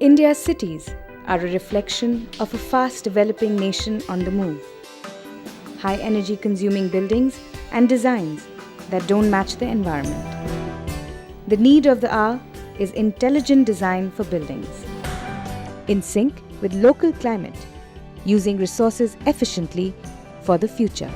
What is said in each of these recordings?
India's cities are a reflection of a fast developing nation on the move. High energy consuming buildings and designs that don't match the environment. The need of the hour is intelligent design for buildings, in sync with local climate, using resources efficiently for the future.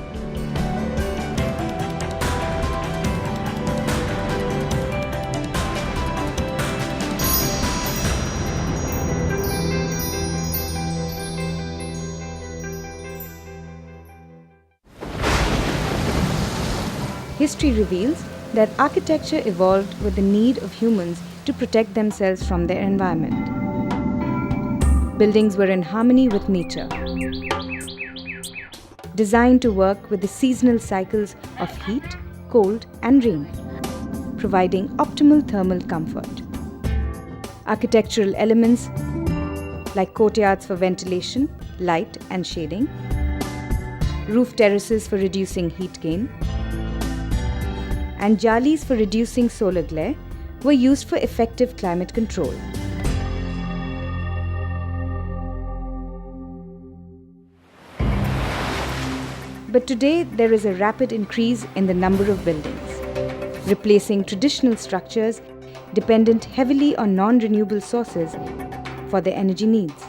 History reveals that architecture evolved with the need of humans to protect themselves from their environment. Buildings were in harmony with nature, designed to work with the seasonal cycles of heat, cold, and rain, providing optimal thermal comfort. Architectural elements like courtyards for ventilation, light, and shading, roof terraces for reducing heat gain, and jalis for reducing solar glare were used for effective climate control. But today there is a rapid increase in the number of buildings, replacing traditional structures dependent heavily on non-renewable sources for their energy needs.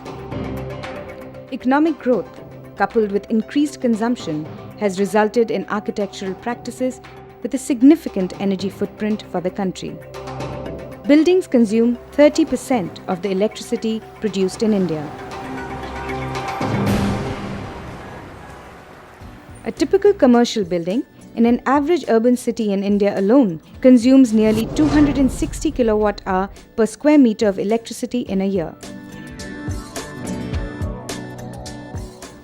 Economic growth, coupled with increased consumption, has resulted in architectural practices with a significant energy footprint for the country. Buildings consume 30% of the electricity produced in India. A typical commercial building in an average urban city in India alone consumes nearly 260 kilowatt-hour per square meter of electricity in a year.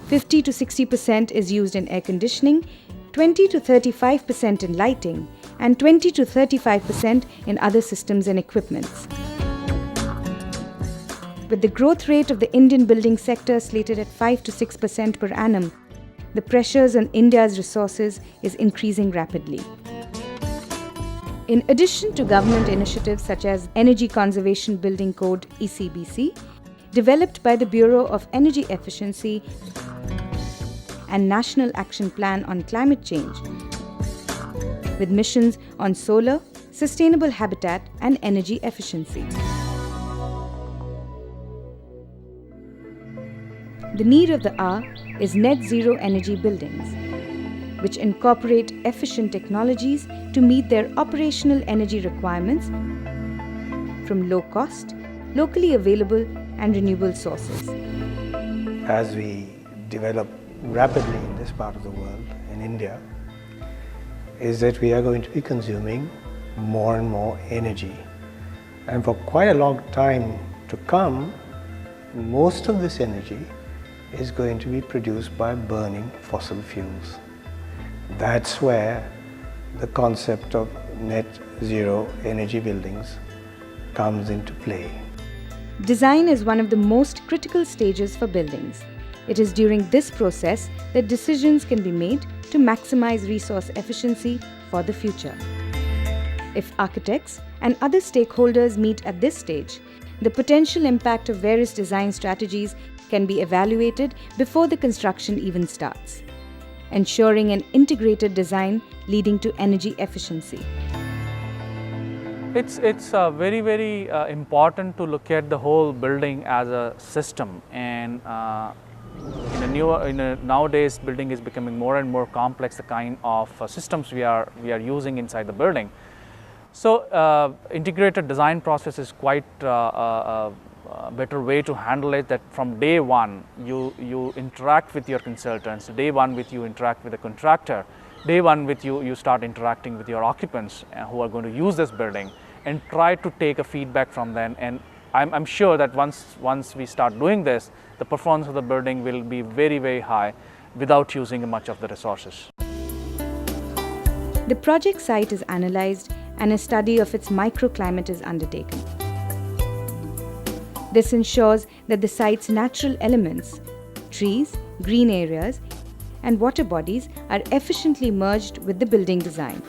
50 to 60% is used in air conditioning, 20 to 35% in lighting, and 20 to 35% in other systems and equipments. With the growth rate of the Indian building sector slated at 5 to 6% per annum, the pressures on India's resources is increasing rapidly. In addition to government initiatives such as Energy Conservation Building Code (ECBC), developed by the Bureau of Energy Efficiency and National Action Plan on Climate Change, with missions on solar, sustainable habitat, and energy efficiency. The need of the hour is net zero energy buildings, which incorporate efficient technologies to meet their operational energy requirements from low cost, locally available, and renewable sources. As we develop rapidly in this part of the world, in India, is that we are going to be consuming more and more energy. And for quite a long time to come, most of this energy is going to be produced by burning fossil fuels. That's where the concept of net zero energy buildings comes into play. Design is one of the most critical stages for buildings. It is during this process that decisions can be made to maximize resource efficiency for the future. If architects and other stakeholders meet at this stage, the potential impact of various design strategies can be evaluated before the construction even starts, ensuring an integrated design leading to energy efficiency. It's very important to look at the whole building as a system, and nowadays building is becoming more and more complex, the kind of systems we are using inside the building. So integrated design process is quite a better way to handle it, that from day one you interact with your consultants, day one with you interact with the contractor, day one with you start interacting with your occupants who are going to use this building, and try to take a feedback from them. And I'm sure that once we start doing this, the performance of the building will be very high without using much of the resources. The project site is analyzed and a study of its microclimate is undertaken. This ensures that the site's natural elements, trees, green areas, and water bodies are efficiently merged with the building design.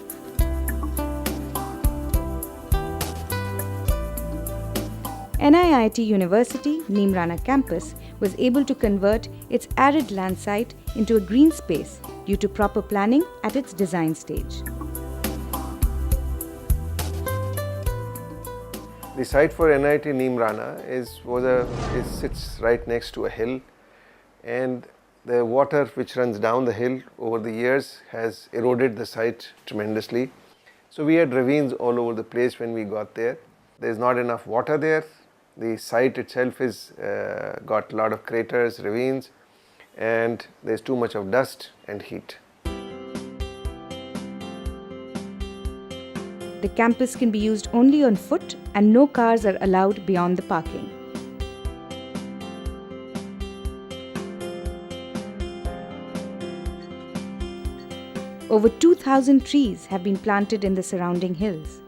NIIT University, Neemrana campus was able to convert its arid land site into a green space due to proper planning at its design stage. The site for NIT Neemrana sits right next to a hill, and the water which runs down the hill over the years has eroded the site tremendously. So we had ravines all over the place when we got there. There is not enough water there. The site itself is got a lot of craters, ravines, and there is too much of dust and heat. The campus can be used only on foot and no cars are allowed beyond the parking. Over 2,000 trees have been planted in the surrounding hills.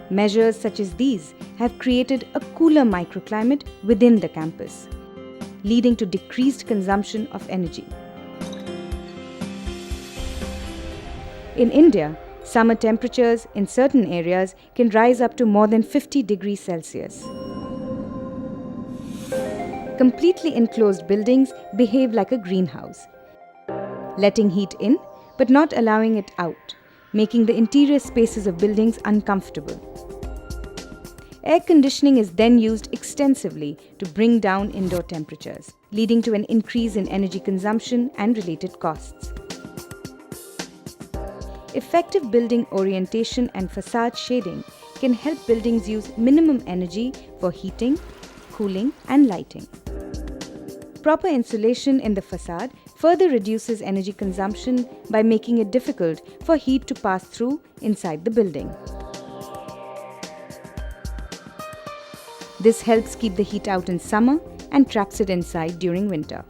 Measures such as these have created a cooler microclimate within the campus, leading to decreased consumption of energy. In India, summer temperatures in certain areas can rise up to more than 50 degrees Celsius. Completely enclosed buildings behave like a greenhouse, letting heat in but not allowing it out, making the interior spaces of buildings uncomfortable. Air conditioning is then used extensively to bring down indoor temperatures, leading to an increase in energy consumption and related costs. Effective building orientation and facade shading can help buildings use minimum energy for heating, cooling, and lighting. Proper insulation in the facade further reduces energy consumption by making it difficult for heat to pass through inside the building. This helps keep the heat out in summer and traps it inside during winter.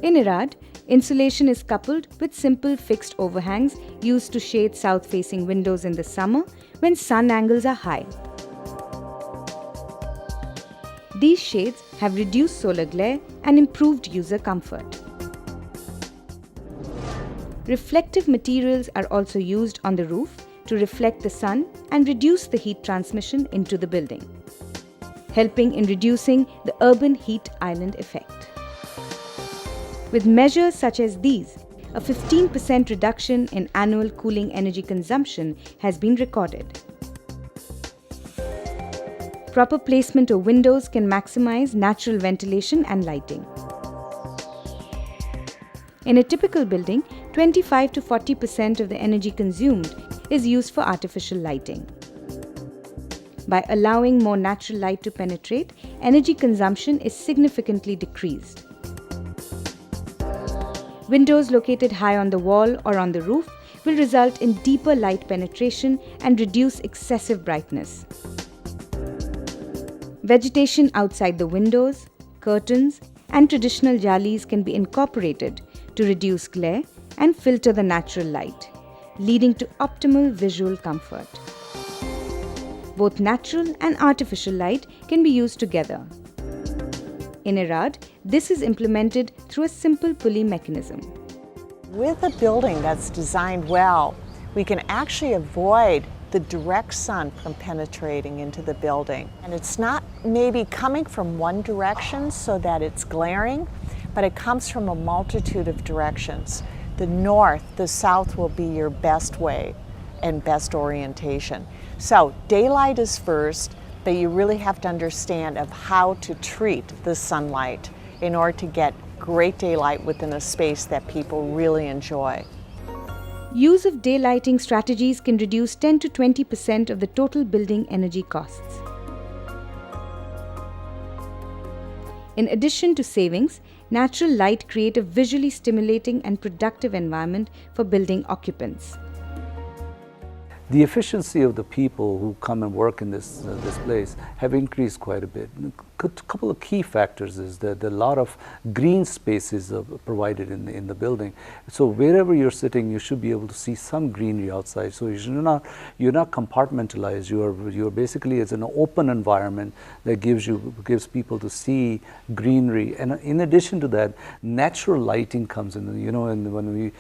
In Irad, insulation is coupled with simple fixed overhangs used to shade south-facing windows in the summer when sun angles are high. These shades have reduced solar glare and improved user comfort. Reflective materials are also used on the roof to reflect the sun and reduce the heat transmission into the building, helping in reducing the urban heat island effect. With measures such as these, a 15% reduction in annual cooling energy consumption has been recorded. Proper placement of windows can maximize natural ventilation and lighting. In a typical building, 25 to 40% of the energy consumed is used for artificial lighting. By allowing more natural light to penetrate, energy consumption is significantly decreased. Windows located high on the wall or on the roof will result in deeper light penetration and reduce excessive brightness. Vegetation outside the windows, curtains, and traditional jalis can be incorporated to reduce glare and filter the natural light, leading to optimal visual comfort. Both natural and artificial light can be used together. In Irad, this is implemented through a simple pulley mechanism. With a building that's designed well, we can actually avoid the direct sun from penetrating into the building. And it's not maybe coming from one direction so that it's glaring, but it comes from a multitude of directions. The north, the south will be your best way and best orientation. So daylight is first, but you really have to understand of how to treat the sunlight in order to get great daylight within a space that people really enjoy. Use of daylighting strategies can reduce 10 to 20% of the total building energy costs. In addition to savings, natural light creates a visually stimulating and productive environment for building occupants. The efficiency of the people who come and work in this place have increased quite a bit. A couple of key factors is that there are a lot of green spaces provided in the building. So wherever you're sitting, you should be able to see some greenery outside. So you're not compartmentalized. You're basically, it's an open environment that gives people to see greenery. And in addition to that, natural lighting comes in. And when we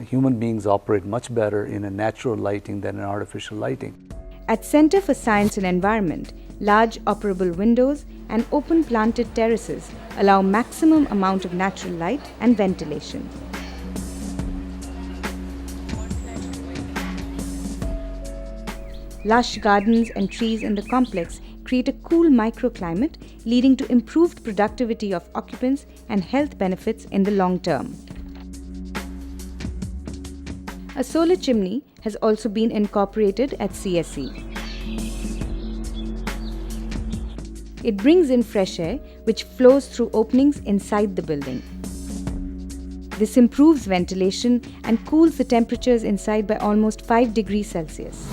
human beings operate much better in a natural lighting than in artificial lighting. At Center for Science and Environment, large operable windows and open planted terraces allow maximum amount of natural light and ventilation. Lush gardens and trees in the complex create a cool microclimate, leading to improved productivity of occupants and health benefits in the long term. A solar chimney has also been incorporated at CSE. It brings in fresh air, which flows through openings inside the building. This improves ventilation and cools the temperatures inside by almost 5 degrees Celsius.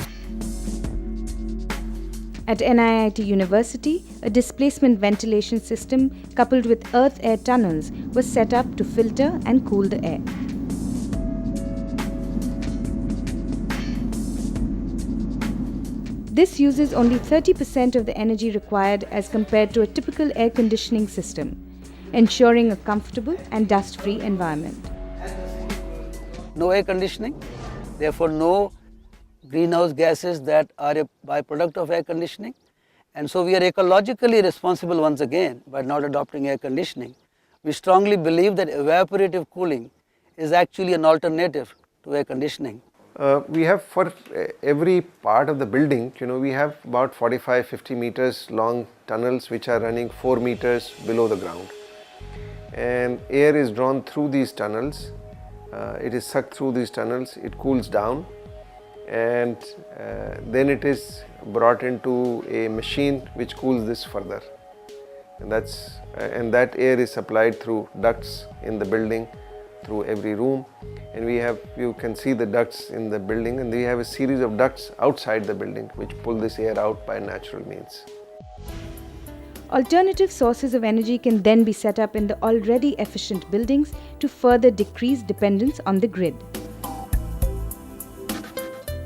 At NIIT University, a displacement ventilation system coupled with earth-air tunnels was set up to filter and cool the air. This uses only 30% of the energy required as compared to a typical air conditioning system, ensuring a comfortable and dust-free environment. No air conditioning, therefore no greenhouse gases that are a byproduct of air conditioning. And so we are ecologically responsible once again by not adopting air conditioning. We strongly believe that evaporative cooling is actually an alternative to air conditioning. We have for every part of the building, we have about 45-50 meters long tunnels which are running 4 meters below the ground. And air is drawn through these tunnels, it is sucked through these tunnels, it cools down, and then it is brought into a machine which cools this further. And that air is supplied through ducts in the building, through every room, and you can see the ducts in the building, and we have a series of ducts outside the building which pull this air out by natural means. Alternative sources of energy can then be set up in the already efficient buildings to further decrease dependence on the grid.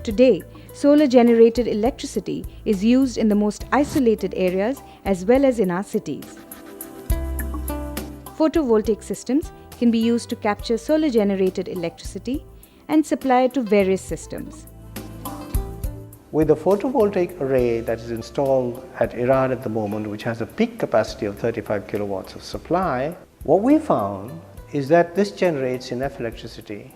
Today, solar-generated electricity is used in the most isolated areas as well as in our cities. Photovoltaic systems can be used to capture solar-generated electricity and supply it to various systems. With the photovoltaic array that is installed at Iran at the moment, which has a peak capacity of 35 kilowatts of supply, what we found is that this generates enough electricity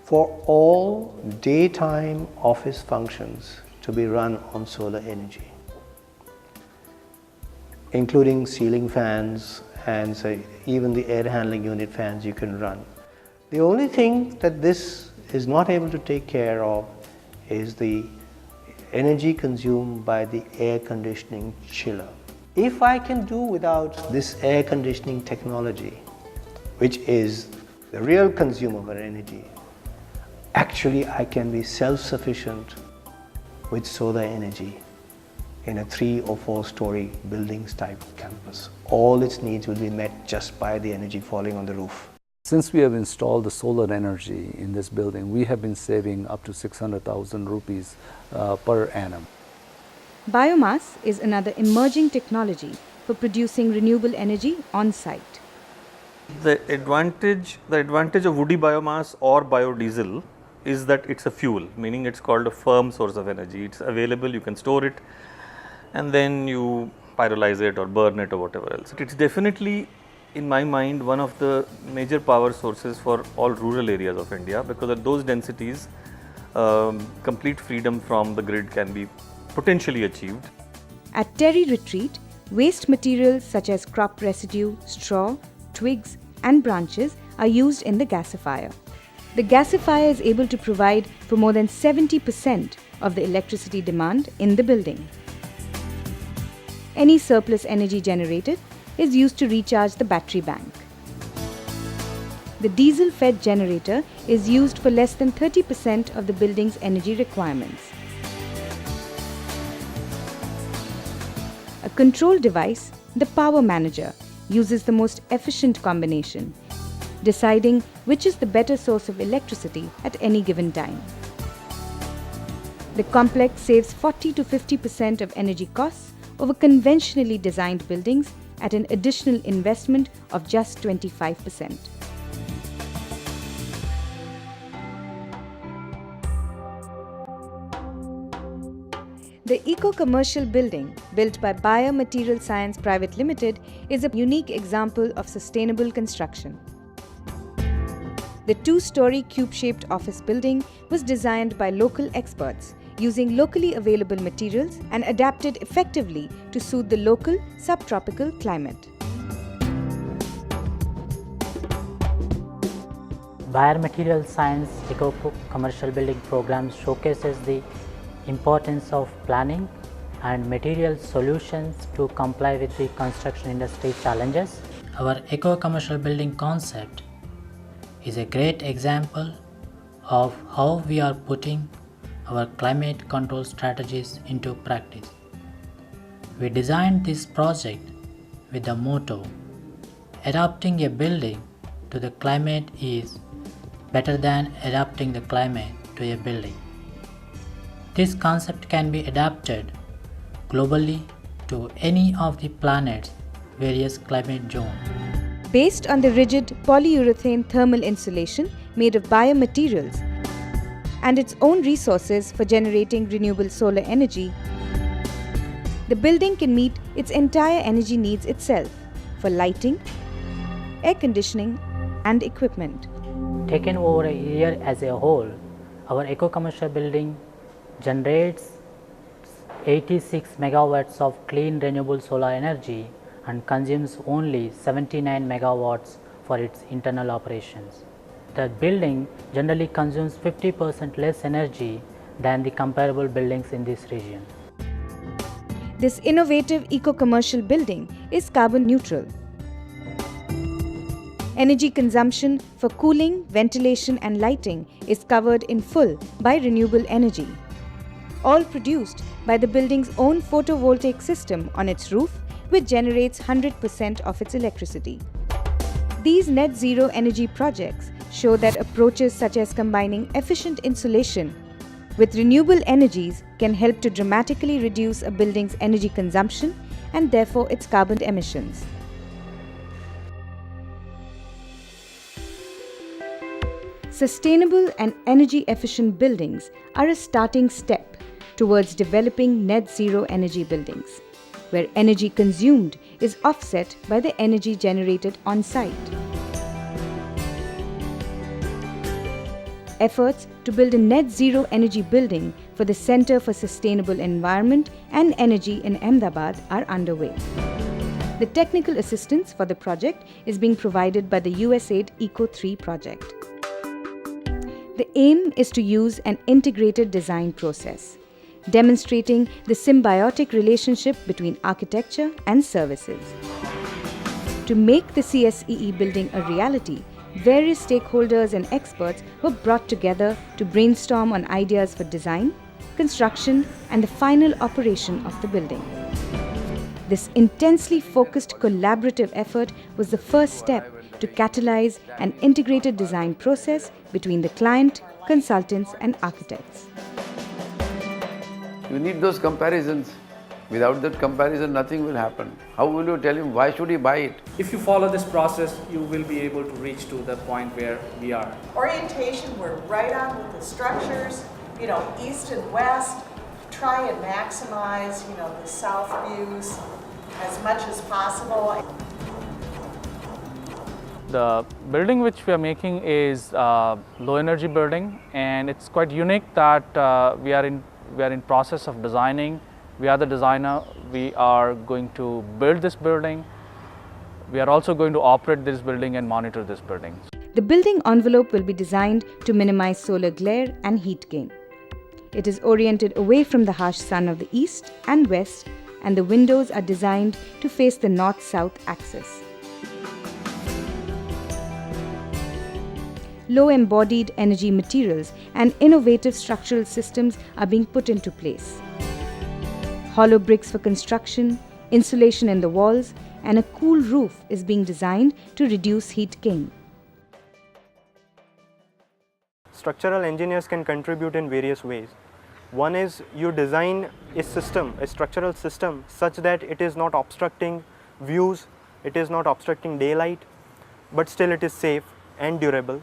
for all daytime office functions to be run on solar energy, including ceiling fans and even the air handling unit fans you can run. The only thing that this is not able to take care of is the energy consumed by the air conditioning chiller. If I can do without this air conditioning technology, which is the real consumer of energy, actually I can be self-sufficient with solar energy in a 3 or 4 story buildings type campus. All its needs will be met just by the energy falling on the roof. Since we have installed the solar energy in this building, we have been saving up to 600,000 rupees per annum. Biomass is another emerging technology for producing renewable energy on site. The advantage of woody biomass or biodiesel is that it's a fuel, meaning it's called a firm source of energy. It's available, you can store it, and then you pyrolyze it or burn it or whatever else. It's definitely, in my mind, one of the major power sources for all rural areas of India, because at those densities, complete freedom from the grid can be potentially achieved. At Terry Retreat, waste materials such as crop residue, straw, twigs and branches are used in the gasifier. The gasifier is able to provide for more than 70% of the electricity demand in the building. Any surplus energy generated is used to recharge the battery bank. The diesel-fed generator is used for less than 30% of the building's energy requirements. A control device, the power manager, uses the most efficient combination, deciding which is the better source of electricity at any given time. The complex saves 40 to 50% of energy costs over conventionally designed buildings at an additional investment of just 25%. The eco-commercial building, built by Biomaterial Science Private Limited, is a unique example of sustainable construction. The two-story cube-shaped office building was designed by local experts using locally available materials and adapted effectively to suit the local subtropical climate. Biomaterial Science Eco-Commercial Building Program showcases the importance of planning and material solutions to comply with the construction industry challenges. Our eco-commercial building concept is a great example of how we are putting our climate control strategies into practice. We designed this project with the motto, adapting a building to the climate is better than adapting the climate to a building. This concept can be adapted globally to any of the planet's various climate zones. Based on the rigid polyurethane thermal insulation made of biomaterials and its own resources for generating renewable solar energy, the building can meet its entire energy needs itself for lighting, air conditioning, and equipment. Taken over a year as a whole, our eco-commercial building generates 86 megawatts of clean renewable solar energy and consumes only 79 megawatts for its internal operations. The building generally consumes 50% less energy than the comparable buildings in this region. This innovative eco-commercial building is carbon neutral. Energy consumption for cooling, ventilation and lighting is covered in full by renewable energy, all produced by the building's own photovoltaic system on its roof, which generates 100% of its electricity. These net zero energy projects show that approaches such as combining efficient insulation with renewable energies can help to dramatically reduce a building's energy consumption and therefore its carbon emissions. Sustainable and energy-efficient buildings are a starting step towards developing net zero energy buildings, where energy consumed is offset by the energy generated on site. Efforts to build a net zero energy building for the Center for Sustainable Environment and Energy in Ahmedabad are underway. The technical assistance for the project is being provided by the USAID Eco3 project. The aim is to use an integrated design process, demonstrating the symbiotic relationship between architecture and services. To make the CSEE building a reality, various stakeholders and experts were brought together to brainstorm on ideas for design, construction, and the final operation of the building. This intensely focused collaborative effort was the first step to catalyze an integrated design process between the client, consultants, and architects. You need those comparisons. Without that comparison, nothing will happen. How will you tell him why should he buy it? If you follow this process, you will be able to reach to the point where we are. Orientation, we're right on with the structures, east and west. Try and maximize, the south views as much as possible. The building which we are making is low energy building, and it's quite unique that we are in process of designing. We are the designer. We are going to build this building. We are also going to operate this building and monitor this building. The building envelope will be designed to minimize solar glare and heat gain. It is oriented away from the harsh sun of the east and west, and the windows are designed to face the north-south axis. Low embodied energy materials and innovative structural systems are being put into place. Hollow bricks for construction, insulation in the walls, and a cool roof is being designed to reduce heat gain. Structural engineers can contribute in various ways. One is you design a system, a structural system, such that it is not obstructing views, it is not obstructing daylight, but still it is safe and durable.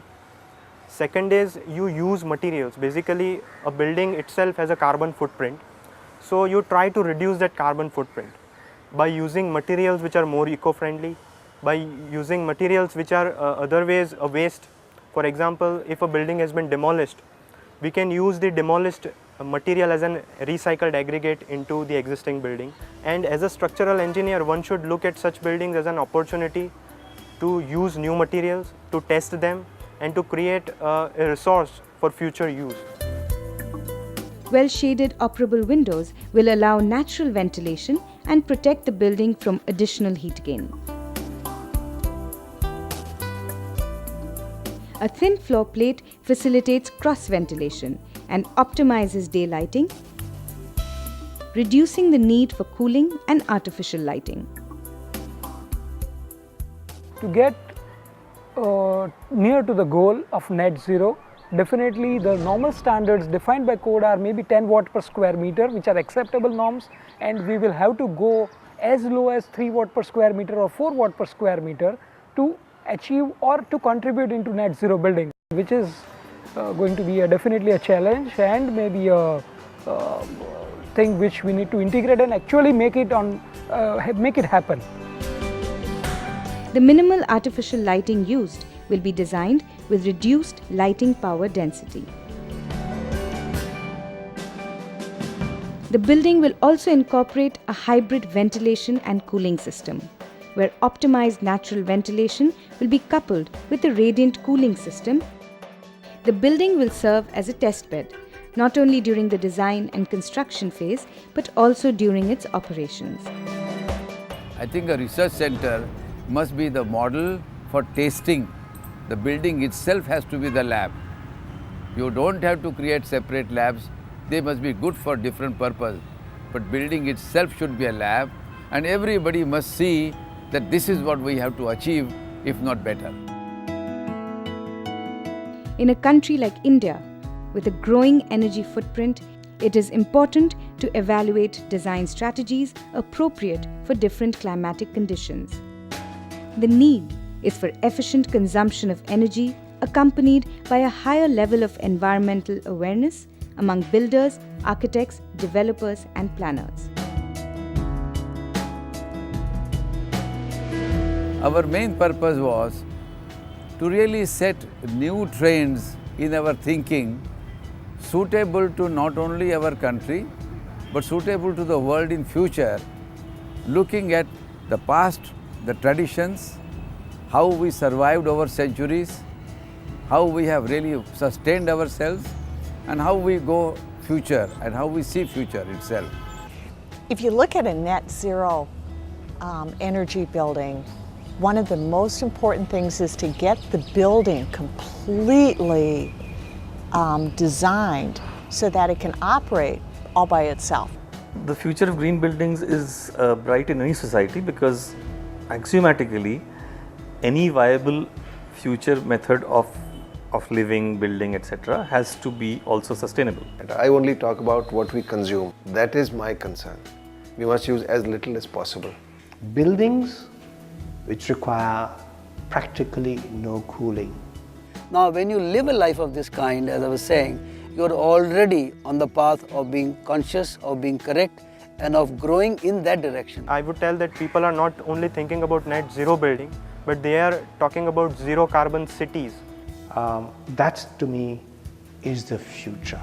Second is you use materials. Basically, a building itself has a carbon footprint. So you try to reduce that carbon footprint by using materials which are more eco-friendly, by using materials which are otherwise a waste. For example, if a building has been demolished, we can use the demolished material as an recycled aggregate into the existing building. And as a structural engineer, one should look at such buildings as an opportunity to use new materials, to test them, and to create a resource for future use. Well-shaded operable windows will allow natural ventilation and protect the building from additional heat gain. A thin floor plate facilitates cross-ventilation and optimizes daylighting, reducing the need for cooling and artificial lighting. To get near to the goal of net zero, definitely the normal standards defined by code are maybe 10 watt per square meter, which are acceptable norms, and we will have to go as low as 3 watt per square meter or 4 watt per square meter to achieve or to contribute into net zero building, which is going to be definitely a challenge and maybe a thing which we need to integrate and actually make it happen. The minimal artificial lighting used will be designed with reduced lighting power density. The building will also incorporate a hybrid ventilation and cooling system, where optimized natural ventilation will be coupled with a radiant cooling system. The building will serve as a test bed, not only during the design and construction phase, but also during its operations. I think a research center must be the model for tasting. The building itself has to be the lab. You don't have to create separate labs. They must be good for different purpose. But building itself should be a lab, and everybody must see that this is what we have to achieve, if not better. In a country like India, with a growing energy footprint, it is important to evaluate design strategies appropriate for different climatic conditions. The need is for efficient consumption of energy accompanied by a higher level of environmental awareness among builders, architects, developers, and planners. Our main purpose was to really set new trends in our thinking suitable to not only our country but suitable to the world in future, looking at the past, the traditions, how we survived over centuries, how we have really sustained ourselves, and how we go future and how we see future itself. If you look at a net zero energy building, one of the most important things is to get the building completely designed so that it can operate all by itself. The future of green buildings is bright in any society because axiomatically any viable future method of living, building, etc. has to be also sustainable. I only talk about what we consume. That is my concern. We must use as little as possible. Buildings which require practically no cooling. Now, when you live a life of this kind, as I was saying, you are already on the path of being conscious, of being correct, and of growing in that direction. I would tell that people are not only thinking about net zero building, but they are talking about zero carbon cities. That to me is the future.